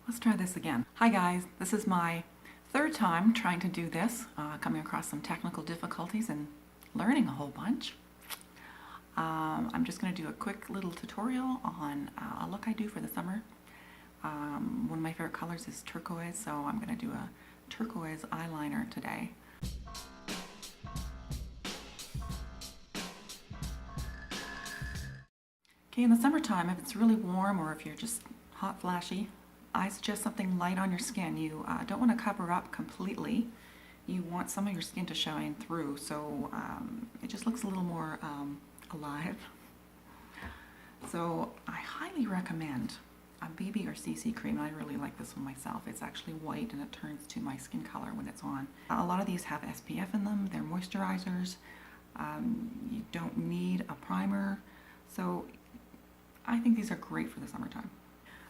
Let's try this again. Hi guys, this is my third time trying to do this, coming across some technical difficulties and learning a whole bunch. I'm just going to do a quick little tutorial on a look I do for the summer. One of my favorite colors is turquoise, so I'm going to do a turquoise eyeliner today. Okay, in the summertime, if it's really warm or if you're just hot flashy, I suggest something light on your skin. You don't want to cover up completely. You want some of your skin to shine through, so it just looks a little more alive. So I highly recommend a BB or CC cream. I really like this one myself. It's actually white and it turns to my skin color when it's on. A lot of these have SPF in them. They're moisturizers. You don't need a primer. So I think these are great for the summertime.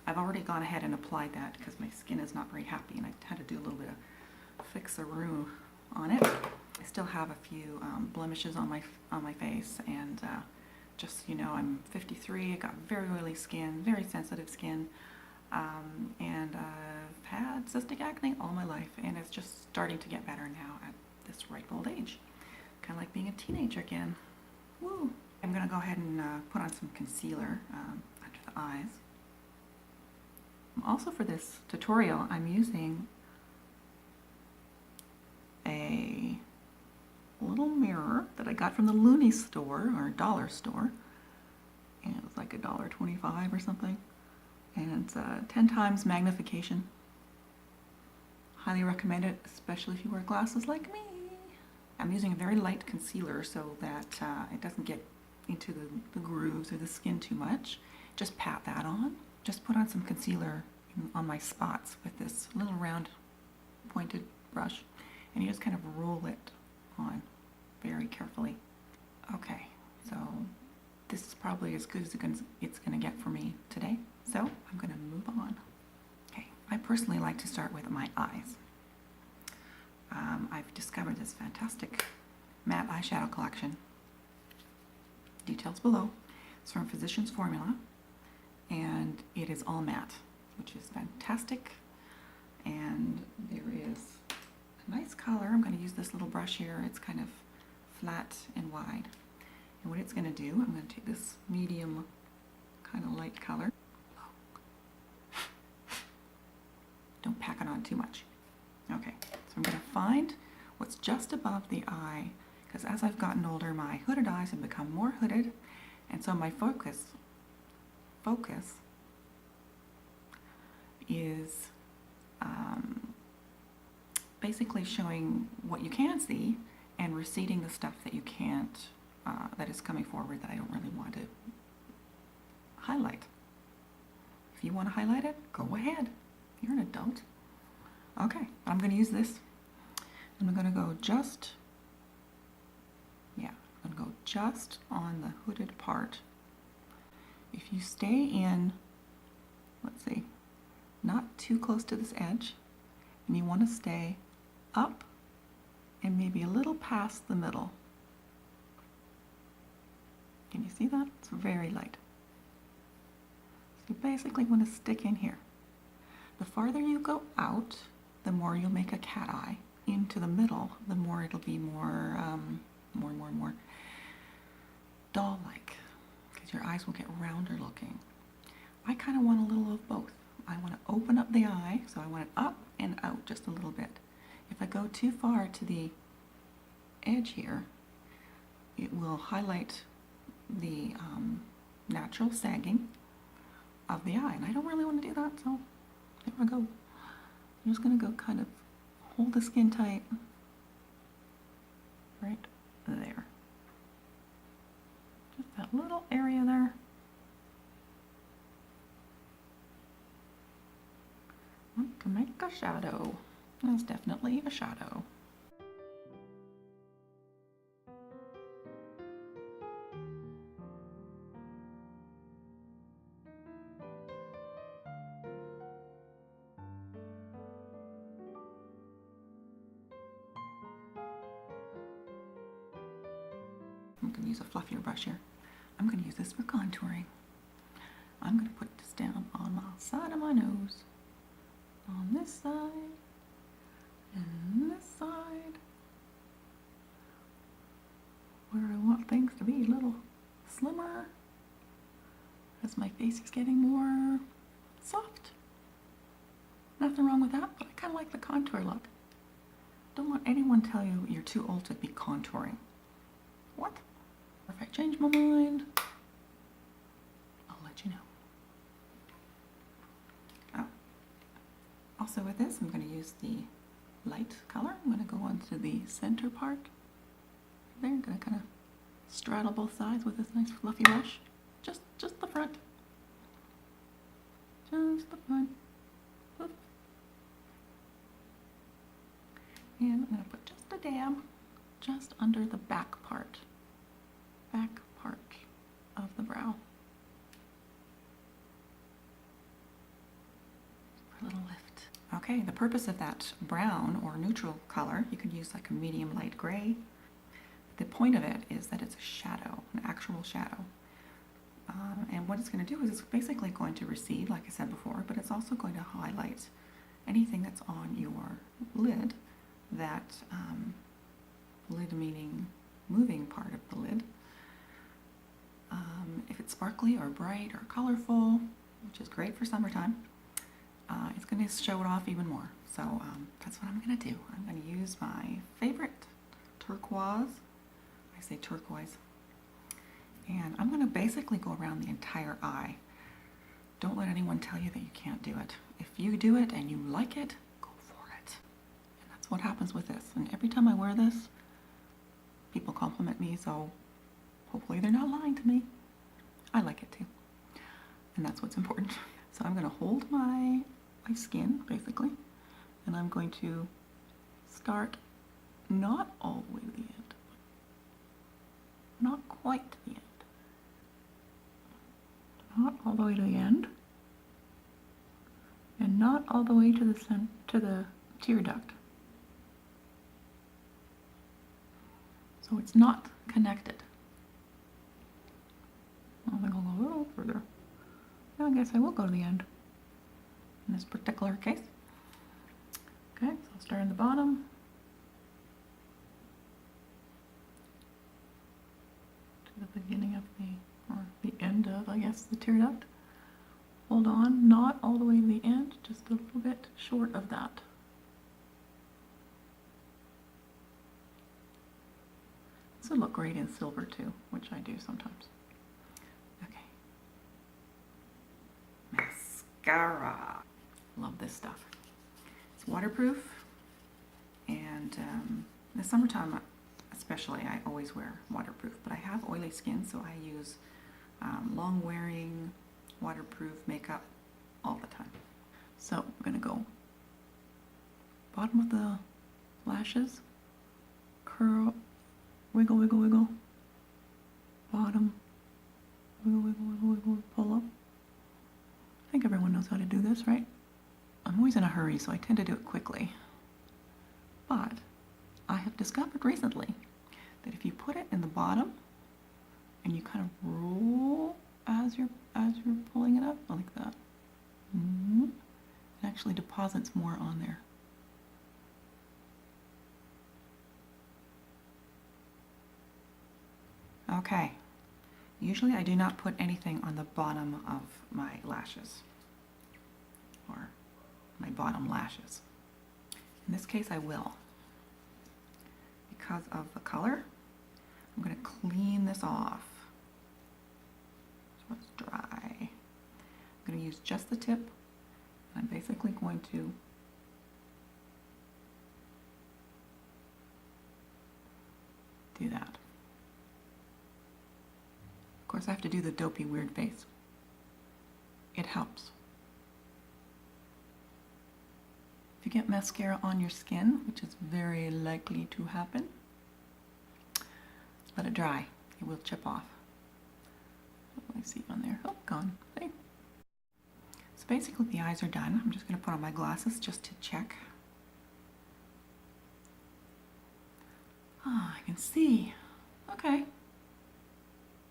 I've already gone ahead and applied that because my skin is not very happy and I had to do a little bit of fix-a-roo on it. I still have a few blemishes on my face, and just, you know, I'm 53, I got very oily skin, very sensitive skin, and I've had cystic acne all my life, and it's just starting to get better now at this ripe old age. Kind of like being a teenager again. Woo! I'm going to go ahead and put on some concealer under the eyes. Also for this tutorial, I'm using a little mirror that I got from the Looney store, or dollar store, and it was like $1.25 or something, and it's 10 times magnification. Highly recommend it, especially if you wear glasses like me. I'm using a very light concealer so that it doesn't get into the grooves or the skin too much. Just pat that on. Just put on some concealer on my spots with this little round pointed brush, and you just kind of roll it on very carefully. Okay, so this is probably as good as it's going to get for me today, so I'm going to move on. Okay, I personally like to start with my eyes. I've discovered this fantastic matte eyeshadow collection. Details below. It's from Physicians Formula, and it is all matte, which is fantastic. And there is a nice color. I'm going to use this little brush here. It's kind of flat and wide. And what it's going to do, I'm going to take this medium kind of light color. Don't pack it on too much. Okay, so I'm going to find what's just above the eye, because as I've gotten older, my hooded eyes have become more hooded, and so my focus is basically showing what you can see and receding the stuff that you can't, that is coming forward that I don't really want to highlight. If you want to highlight it, go ahead. You're an adult. Okay, I'm going to use this, and I'm going to go just, I'm going to go just on the hooded part. If you stay in, let's see, not too close to this edge, and you want to stay up and maybe a little past the middle. Can you see that? It's very light. So you basically want to stick in here. The farther you go out, the more you'll make a cat eye. Into the middle, the more it'll be more doll-like, because your eyes will get rounder looking. I kind of want a little of both. I want to open up the eye, so I want it up and out just a little bit. If I go too far to the edge here, it will highlight the natural sagging of the eye, and I don't really want to do that, so there we go. I'm just going to go kind of hold the skin tight right there. Just that little area there. We can make a shadow. That's definitely a shadow. I'm going to use a fluffier brush here. I'm going to use this for contouring. I'm going to put this down on the side of my nose. on this side and this side, where I want things to be a little slimmer as my face is getting more soft. Nothing wrong with that, but I kind of like the contour look. Don't let anyone tell you you're too old to be contouring. What? If I change my mind, I'll let you know. Oh. Also with this, I'm going to use the light color. I'm going to go onto the center part. There, I'm going to kind of straddle both sides with this nice fluffy brush. Just the front. Just the front. Oops. And I'm going to put just a dab just under the back part of the brow. For a little lift. Okay, the purpose of that brown or neutral color, you could use like a medium light gray. The point of it is that it's a shadow, an actual shadow. And what it's going to do is it's basically going to recede, like I said before, but it's also going to highlight anything that's on your lid, that lid meaning moving part of the lid. If it's sparkly or bright or colorful, which is great for summertime, it's going to show it off even more. So that's what I'm going to do. I'm going to use my favorite turquoise. I say turquoise. And I'm going to basically go around the entire eye. Don't let anyone tell you that you can't do it. If you do it and you like it, go for it. And that's what happens with this. And every time I wear this, people compliment me, so hopefully they're not lying to me. I like it too. And that's what's important. So I'm going to hold my skin, basically, and I'm going to start not all the way to the end. Not quite to the end. Not all the way to the end. And not all the way to the tear duct. So it's not connected. I think I'll go a little further. I guess I will go to the end in this particular case. Okay, so I'll start in the bottom. To the beginning of or the end of, I guess, the tear duct. Hold on, not all the way to the end, just a little bit short of that. This would look great in silver too, which I do sometimes. Okay. Mascara. Love this stuff. It's waterproof, and in the summertime especially, I always wear waterproof, but I have oily skin, so I use long wearing waterproof makeup all the time. So I'm going to go bottom of the lashes, curl, wiggle, wiggle, wiggle, bottom, wiggle, wiggle, wiggle, wiggle, pull up. I think everyone knows how to do this, right? I'm always in a hurry, so I tend to do it quickly. But I have discovered recently that if you put it in the bottom and you kind of roll as you're pulling it up, like that, it actually deposits more on there. Okay, usually I do not put anything on the bottom of my lashes, or my bottom lashes. In this case I will. Because of the color, I'm going to clean this off so it's dry. I'm going to use just the tip, and I'm basically going to do that. Of course, I have to do the dopey weird face. It helps. If you get mascara on your skin, which is very likely to happen, let it dry. It will chip off. Let me see on there. Oh, gone. There. So basically the eyes are done. I'm just going to put on my glasses just to check. Ah, I can see. Okay.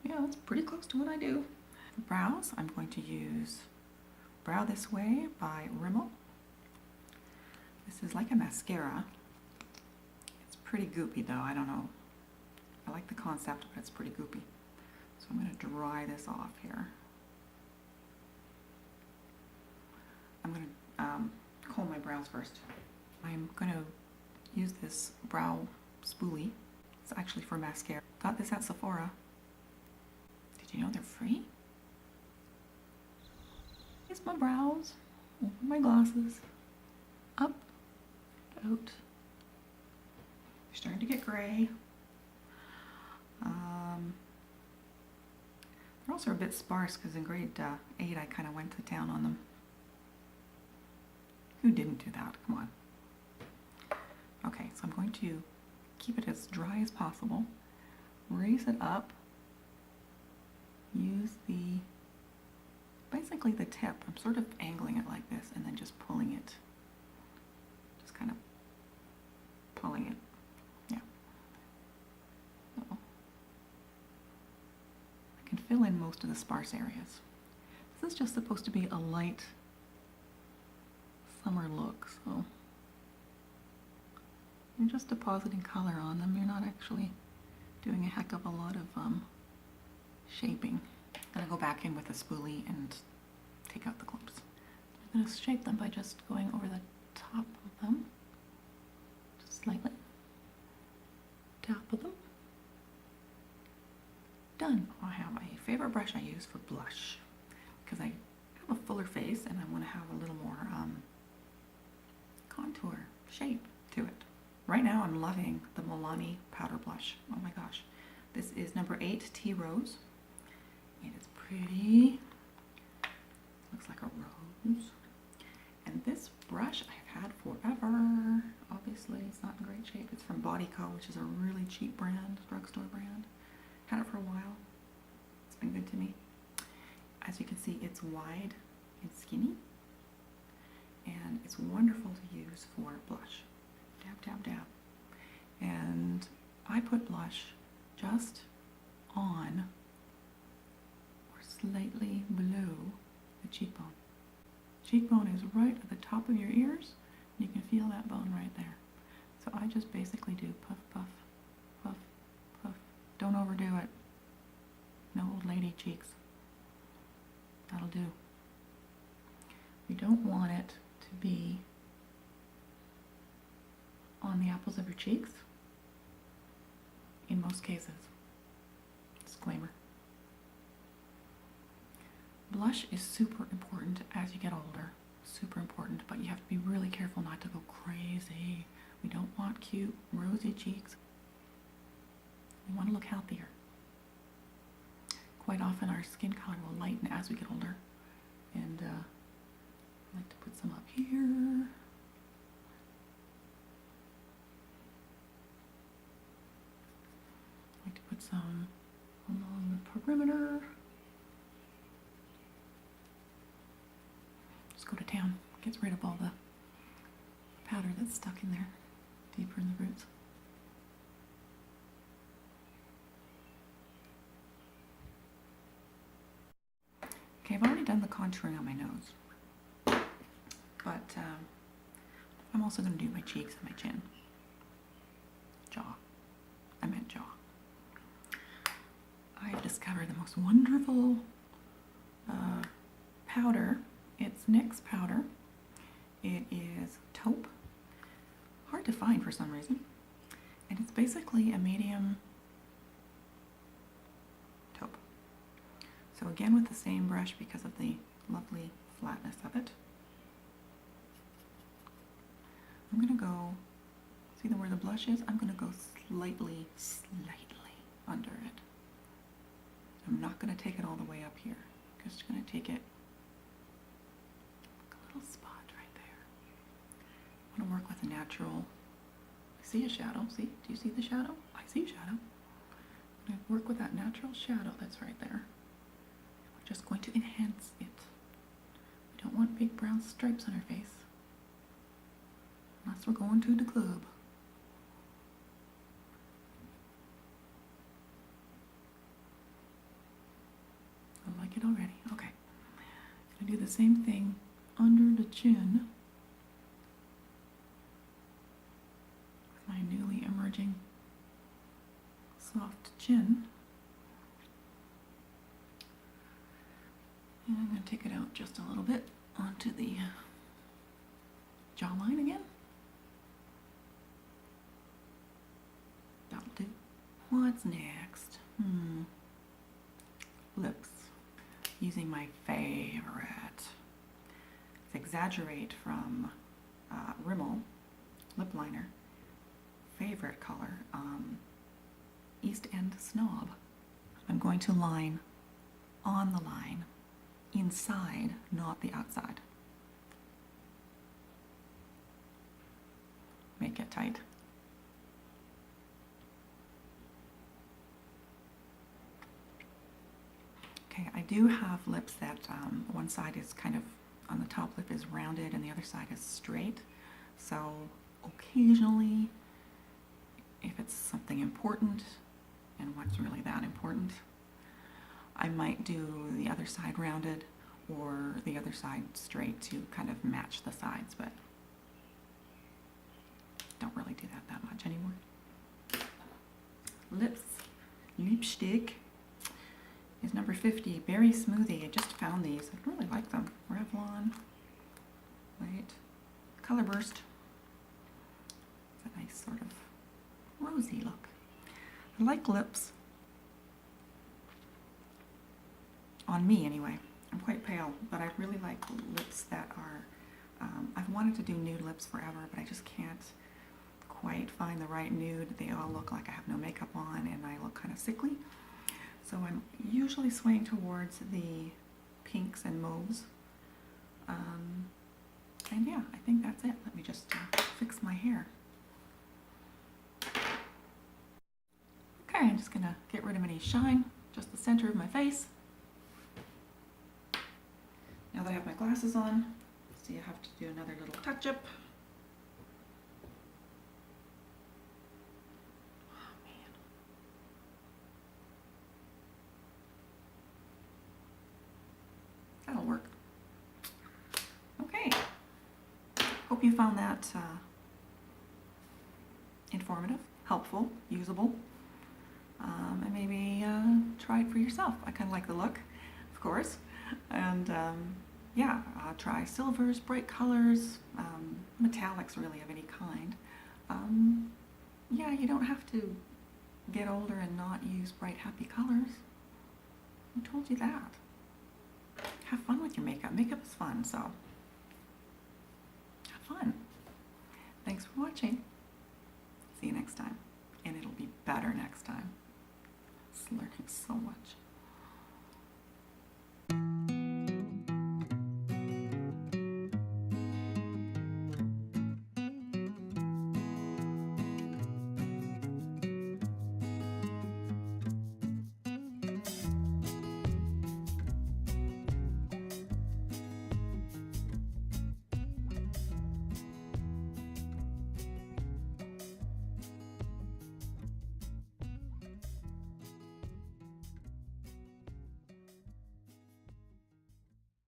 Yeah, that's pretty close to what I do. Brows, I'm going to use Brow This Way by Rimmel. This is like a mascara. It's pretty goopy though, I don't know. I like the concept, but it's pretty goopy. So I'm going to dry this off here. I'm going to comb my brows first. I'm going to use this brow spoolie. It's actually for mascara. Got this at Sephora. Did you know they're free? Here's my brows, over my glasses, up, out. They're starting to get gray. They're also a bit sparse because in grade 8 I kind of went to town on them. Who didn't do that? Come on. Okay, so I'm going to keep it as dry as possible. Raise it up. Use basically the tip. I'm sort of angling it like this and then just pulling it. Just kind of pulling it. Yeah. So I can fill in most of the sparse areas. This is just supposed to be a light summer look, so you're just depositing color on them. You're not actually doing a heck of a lot of shaping. I'm going to go back in with a spoolie and take out the clumps. I'm going to shape them by just going over the top of them, just slightly. Top of them. Done. I have a favorite brush I use for blush because I have a fuller face and I want to have a little more contour shape to it. Right now I'm loving the Milani powder blush. Oh my gosh. This is number 8 Tea Rose. It is pretty. Looks like a rose. And this brush I've had forever. Obviously it's not in great shape. It's from Body Co, which is a really cheap brand, drugstore brand. Had it for a while. It's been good to me. As you can see, it's wide and skinny. And it's wonderful to use for blush. Dab, dab, dab. And I put blush just on or slightly below the cheekbone. Cheekbone is right at the top of your ears. You can feel that bone right there. So I just basically do puff, puff, puff, puff. Don't overdo it. No old lady cheeks. That'll do. You don't want it to be on the apples of your cheeks in most cases. Disclaimer. Blush is super important as you get older. Super important, but you have to be really careful not to go crazy. We don't want cute, rosy cheeks. We want to look healthier. Quite often our skin color will lighten as we get older. And I like to put some up here. I like to put some along the perimeter. Just go to town. Gets rid of all the powder that's stuck in there, deeper in the roots. Okay, I've already done the contouring on my nose, but I'm also going to do my cheeks and my chin. Jaw. I meant jaw. I've discovered the most wonderful powder. It's NYX powder. It is Taupe. Hard to find for some reason. And it's basically a medium taupe. So again with the same brush because of the lovely flatness of it. I'm going to go, see where the blush is? I'm going to go slightly under it. I'm not going to take it all the way up here. I'm just going to take it a little spot right there. I want to work with a natural, I see a shadow, see? Do you see the shadow? I see a shadow. I'm going to work with that natural shadow that's right there. We're just going to enhance it. We don't want big brown stripes on our face. Unless we're going to the club. I like it already. Okay. I'm going to do the same thing under the chin. chin. And I'm going to take it out just a little bit onto the jawline again. That'll do. What's next? Lips. Using my favorite. It's Exaggerate from Rimmel lip liner. Favorite color, End Snob. I'm going to line on the line, inside, not the outside. Make it tight. Okay, I do have lips that one side is kind of, on the top lip is rounded and the other side is straight. So occasionally, if it's something important, and what's really that important, I might do the other side rounded or the other side straight to kind of match the sides, but don't really do that much anymore. Lips. Lipstick is number 50, Berry Smoothie. I just found these. I really like them. Revlon. Right. Colorburst. It's a nice sort of rosy look. I like lips. On me anyway. I'm quite pale, but I really like lips that are, I've wanted to do nude lips forever, but I just can't quite find the right nude. They all look like I have no makeup on and I look kind of sickly. So I'm usually swaying towards the pinks and mauves. And yeah, I think that's it. Let me just fix my hair. Okay, I'm just gonna get rid of any shine, just the center of my face. Now that I have my glasses on, see, I have to do another little touch-up. Oh man. That'll work. Okay. Hope you found that informative, helpful, usable. And maybe try it for yourself. I kind of like the look, of course. And yeah, try silvers, bright colors, metallics really of any kind. Yeah, you don't have to get older and not use bright, happy colors. Who told you that? Have fun with your makeup. Makeup is fun, so have fun. Thanks for watching. See you next time. And it'll be better next time. Slurping so much.